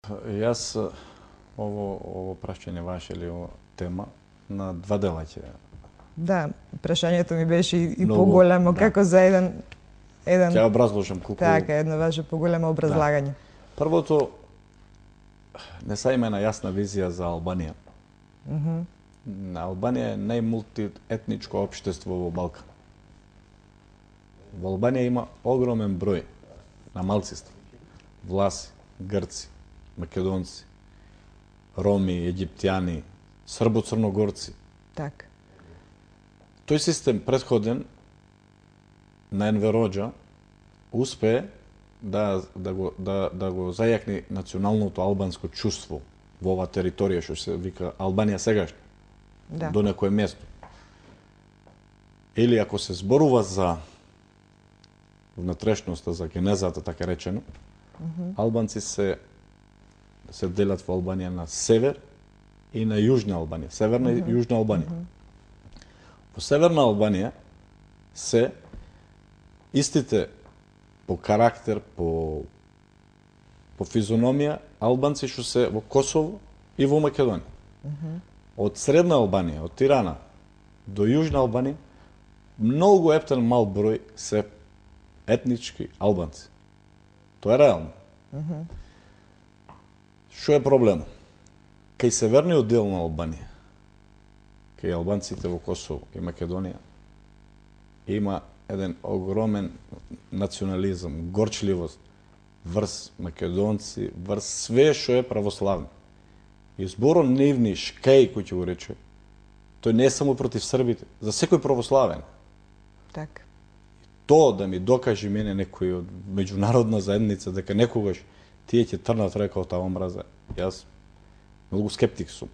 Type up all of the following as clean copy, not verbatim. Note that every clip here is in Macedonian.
Јас ово прашање ваше или ова тема на два дела ќе. Да, прашањето ми беше и Многу, поголемо, да. како за еден Ќе образложам колку. така, едно ваше поголемо образлагање. Првото, не са има една јасна визија за Албанија. Албанија е најмултиетничко општество во Балкан. Во Албанија има огромен број на малцинства. Власи, грци, македонци, роми, египтјани, србо-црногорци. Така. Тој систем претходен на Енвер Хоџа успее да го зајакни националното албанско чувство во оваа територија што се вика Албанија сегашна, Да. до некое место. Или ако се зборува за внатрешноста, за генезата, така речено, албанци се делат во Албанија на север и на јужна Албанија, северна и јужна Албанија. Во северна Албанија се истите по карактер, по физиономија албанци што се во Косово и во Македонија. Од средна Албанија, од Тирана до јужна Албанија, многу ептен мал број се етнички албанци. Тоа е реално. Што е проблемот? Кај северниот дел на Албанија, кај албанците во Косово и Македонија, има еден огромен национализам, горчливост врз македонци, врз све што е православно. И зборот нивни шкај, кој ќе го рече, тој не е само против србите, за секој православен. Така. То да ми докаже мене некој од меѓународна заедница дека некогаш тие ќе трнат река од таа омраза, јас многу скептик сум.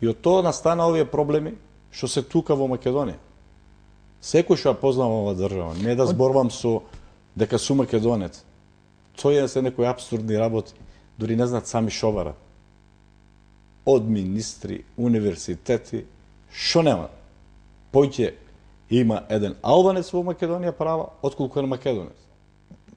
И од тоа настана овие проблеми што се тука во Македонија. Секој што ја познава оваа држава, не да зборувам со дека сум македонец. Тоа се некои апсурдни работи, дури не знаат сами шо барат. Од министри, универзитети, што нема. Поќе има еден албанец во Македонија права, отколку е македонец.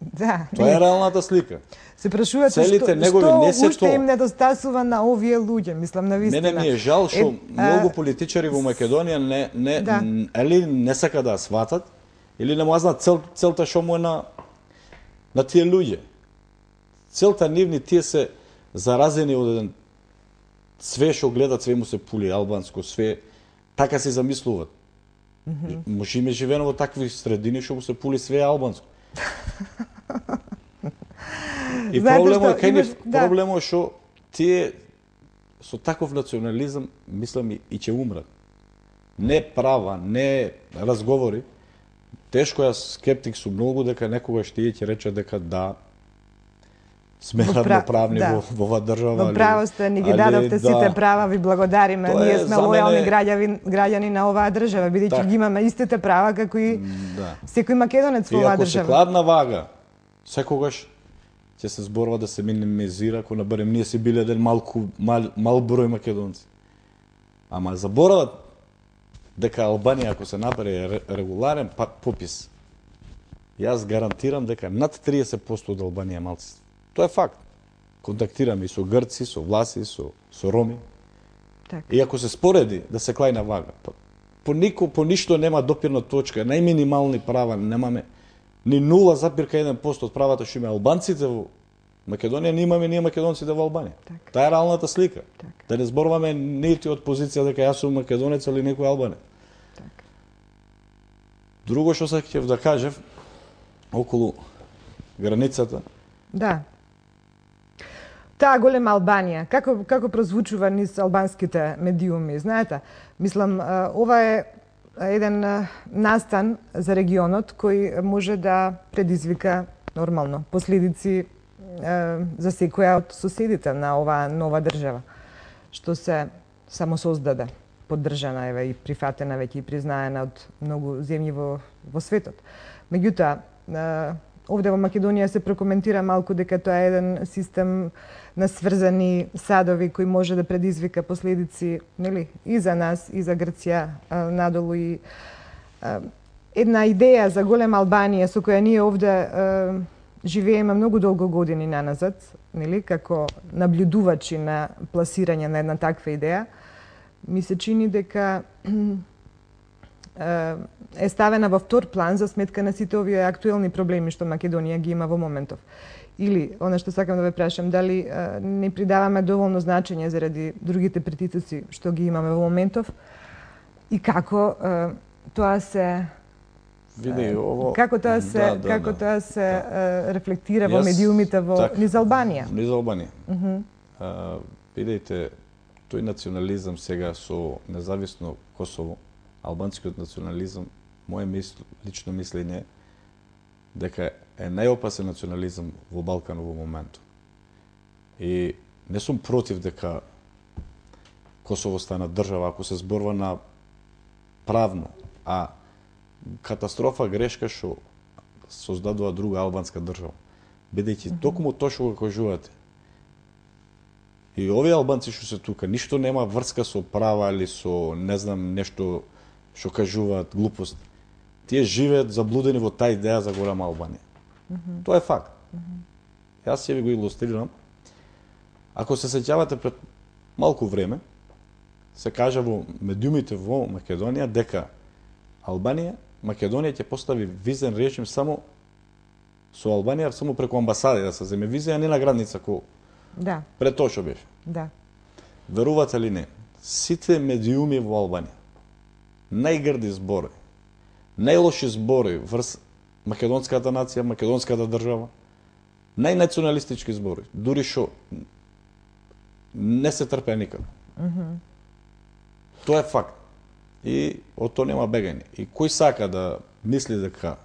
Да. Тоа е реалната слика. Се прашувате Целите негови што не се уште тоа. им недостасува на овие луѓе, мислам на вистина. Мене ми е жал што многу политичари во Македонија Да. или не сака да сватат, или не му знаат целта што му е на тие луѓе. Целта нивни тие се заразени од еден све што гледат, све му се пули албанско, све така се замислуваат. Може име живеено во такви средини што му се пули све албанско. И Знаете проблемот што, е кај имаш- нив, да. проблемот е што тие со таков национализам, мислам и ќе умрат. Не права, не разговори. Тешко јас скептик сум многу дека некогаш тие ќе речат дека да, сме равноправни да. во оваа држава. Во право сте, ни ги дадовте сите права, ви благодариме. Тоа е Ние сме за лојални мене- граѓани на оваа држава, бидејќи Така. ги имаме истите права како и Да. секој македонец во И оваа ако се држава. кладна вага, секогаш ќе се зборува да се минимизира, ако наберем ние си биле еден мал број македонци. Ама заборават дека Албанија, ако се направи регуларен попис, јас гарантирам дека над 30% од Албанија е малцинство. Тоа е факт. Контактираме и со грци, со власи, со роми. Така. И ако се спореди да се клајна вага, по ништо нема допирна точка, најминимални права немаме, ни 0,1% од правата што има албанците во Македонија, не имаме ние македонците во Албанија. Така. Таа е реалната слика. Така. Да не зборуваме нити од позиција дека јас сум македонец или некој албанец. Така. Друго што сакав да кажев околу границата, Да. Таа голема Албанија, како прозвучува низ албанските медиуми, знаете? Мислам, ова е еден настан за регионот кој може да предизвика нормално последици за секоја од соседите на оваа нова држава, што се самосоздаде, поддржана еве и прифатена веќе и признаена од многу земји во светот. Меѓутоа, овде во Македонија се прокоментира малку дека тоа е еден систем на сврзани садови кој може да предизвика последици, нели, и за нас, и за Грција надолу, и една идеја за голема Албанија со која ние овде живееме многу долго години наназад, нели, како наблюдувачи на пласирање на една таква идеја, ми се чини дека е ставена во втор план за сметка на сите овие актуелни проблеми што Македонија ги има во моментов. Или, она што сакам да ве прашам, дали не придаваме доволно значење заради другите притисоци што ги имаме во моментов и како тоа се Види, ово... како тоа се рефлектира во медиумите низ Албанија. Низ Албанија. Видите, тој национализам сега со независно Косово, албанскиот национализам, моје лично мислење дека е најопасен национализам во Балканот во моментот. И не сум против дека Косово стана држава ако се зборува на правно, а катастрофа, грешка што создадува друга албанска држава. Бидејќи токму тоа што го кажувате. И овие албанци што се тука, ништо нема врска со права или со, не знам, нешто што кажуваат глупост. Тие живеат заблудени во таа идеја за голема Албанија. Тоа е факт. Јас ќе ви го илустрирам. Ако се сеќавате пред малку време, се кажа во медиумите во Македонија дека Македонија ќе постави визен режим само со Албанија, само преку амбасади да се земе виза, а не на граница ко пред тоа што беше. Да. Верувате ли не? Сите медиуми во Албанија, најгрди збори, најлоши збори врз македонската нација, македонската држава, најнационалистички збори, дури што не се трпеа никако. Тоа е факт. И од тоа нема бегање. И кој сака да мисли дека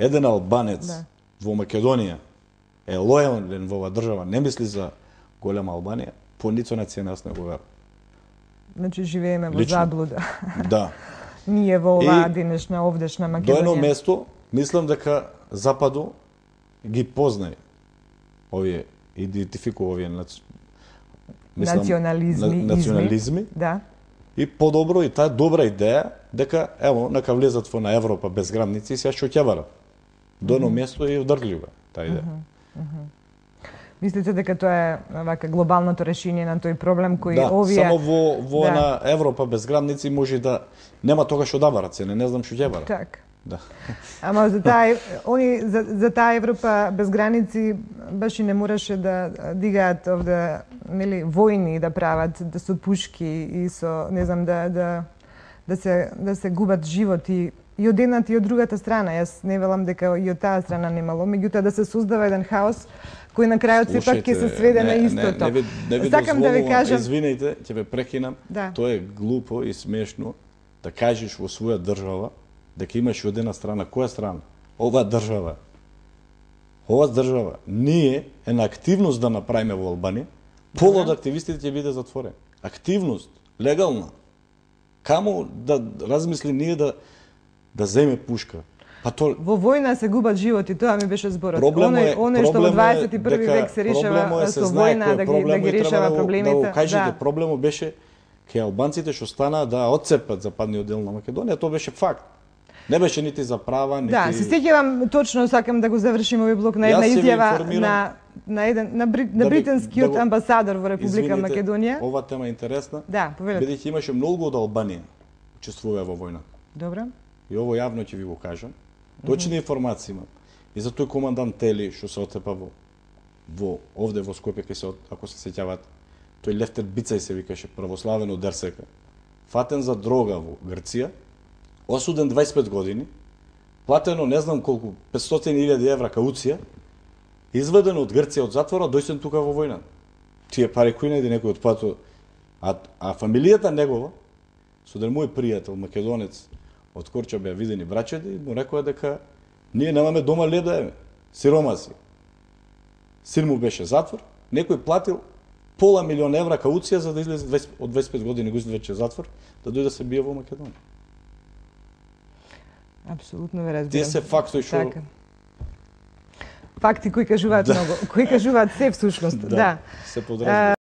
еден албанец во Македонија е лојален во оваа држава, не мисли за голема Албанија, по нито национална јас не го верувам. Значи живееме во заблуда. Да. Ние во оваа денешна овдешна Македонија. До едно место, мислам дека Западо ги познае овие, идентификува овие национализми. Да. И подобро, и таа добра идеја, дека, ево, нека влезат во на Европа без граници и сега што ќе барат. До едно место и вдрљива таа идеја. Мислите дека тоа е вака глобалното решение на тој проблем кој овие... Да, само во на Европа без граници може да нема тога што да барат, не знам што ќе барат. Така. Да. Ама за таа Европа без граници баш и не мораше да дигаат овде, нели, војни да прават со пушки и со, не знам, да се губат животи и од едната и од другата страна. Јас не велам дека и од таа страна немало, меѓутоа да се создава еден хаос кој на крајот сепак ќе се сведе на истото. Не ви Сакам да ви кажам, извинете, ќе ве прекинам. Тоа е глупо и смешно да кажеш во своја држава дека имаш од една страна. Која страна? Оваа држава. Оваа држава. Ние една активност да направиме во Албанија, пол од активистите ќе биде затворен. Активност, легална. Камо да размисли ние да земе пушка. Во војна се губат животи, тоа ми беше зборот. Оној што во 21 век се решава со војна да ги решава проблемите. Да го кажете, проблемот беше кај албанците што станаа да отцепат западниот дел на Македонија, тоа беше факт. Не беше нити за права, нити... Да, се сеќавам, точно сакам да го завршим овој блок на една изјава на британскиот амбасадор во Република Македонија. Ова тема е интересна. Да, повелете. Бидејќи имаше многу од Албанија учествуваа во војна. Добро. И ово јавно ќе ви го кажам. Точни информации имам. И за тој командант Тели што се отцепа овде во Скопје, ако се сеќават, тој Лефтер Бицај се викаше, православен од Дерсека. Фатен за дрога во Грција, осуден 25 години, платено не знам колку, 500.000 евра кауција, изведен од Грција од затвора, дојден тука во војна. Тие пари кои најде некој од плато, а фамилијата негова, со еден мој пријател, македонец, од Корча беа видени брачеди, му рекоа дека ние немаме дома леб да еме, сиромаси. Син му беше затвор, некој платил пола милион евра кауција за да излезе од 25 години го излече затвор, да дојде да се бие во Македонија. Апсолутно ве разбирам. Тие се факти што... Така. Факти кои кажуваат многу, кои кажуваат се всушност. Да. Се подразбира.